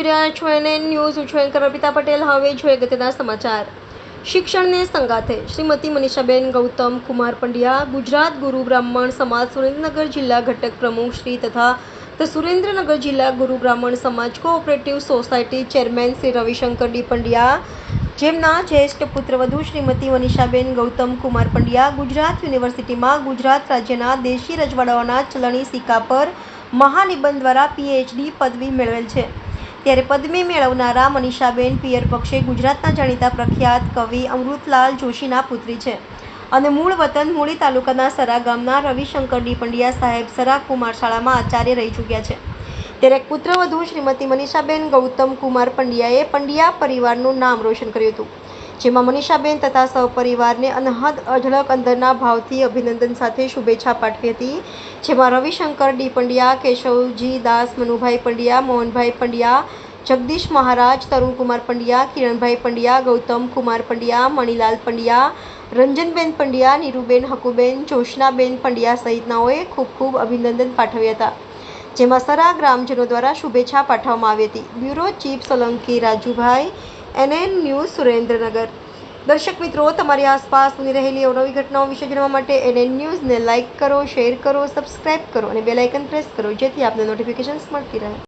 જોઈ રહ્યા છો NN ન્યૂઝ. હું છું એન્કર અર્પિતા પટેલ. હવે જોઈએ અગત્યના સમાચાર. શિક્ષણને સંગાથે શ્રીમતી મનીષાબેન ગૌતમ કુમાર પંડ્યા, ગુજરાત ગુરુ બ્રાહ્મણ સમાજ સુરેન્દ્રનગર જિલ્લા ઘટક પ્રમુખ શ્રી તથા ધ સુરેન્દ્રનગર જિલ્લા ગુરુ બ્રાહ્મણ સમાજ cooperative society chairman Shri Ravishankar D Pandya, જેમના જ્યેષ્ઠ પુત્રવધુ શ્રીમતી મનીષાબેન ગૌતમ કુમાર પંડ્યા ગુજરાત યુનિવર્સિટીમાં ગુજરાત રાજ્યના દેશી રજવાડાઓના ચલણી સિક્કા પર મહાનિબંધ દ્વારા PhD પદવી મેળવેલ છે. ત્યારે પદવી મેળવનારા મનીષાબેન પિયર પક્ષે ગુજરાતના જાણીતા પ્રખ્યાત કવિ અમૃતલાલ જોશીના પુત્રી છે અને મૂળ વતન મૂળી તાલુકાના સરા ગામના રવિશંકર ડી પંડ્યા સાહેબ સરા કુમાર શાળામાં આચાર્ય રહી ચૂક્યા છે. ત્યારે એક પુત્રવધુ શ્રીમતી મનીષાબેન ગૌતમ કુમાર પંડ્યાએ પંડ્યા પરિવારનું નામ રોશન કર્યું હતું, જેમાં મનીષાબેન તથા સહપરિવારને અનહદ અઢળક અંદરના ભાવથી અભિનંદન સાથે શુભેચ્છા પાઠવી હતી. જેમાં રવિશંકર ડી પંડ્યા, કેશવજી દાસ, મનુભાઈ પંડ્યા, મોહનભાઈ પંડ્યા, જગદીશ મહારાજ, તરુણકુમાર પંડ્યા, કિરણભાઈ પંડ્યા, ગૌતમ કુમાર પંડ્યા, મણીલાલ પંડ્યા, રંજનબેન પંડ્યા, નીરુબેન, હકુબેન, જોશનાબેન પંડ્યા સહિતનાઓએ ખૂબ ખૂબ અભિનંદન પાઠવ્યા હતા. જેમાં સરા ગ્રામજનો દ્વારા શુભેચ્છા પાઠવવામાં આવી હતી. Bureau chief Solanki Rajubhai, NN news Surendranagar. દર્શક મિત્રો, તમારી આસપાસ બની રહેલી અવનવી ઘટનાઓ વિશે જાણવા માટે NN ન્યૂઝને લાઇક કરો, શેર કરો, સબસ્ક્રાઇબ કરો અને બેલ આઇકન પ્રેસ કરો, જેથી આપને નોટિફિકેશન્સ મળતી રહે.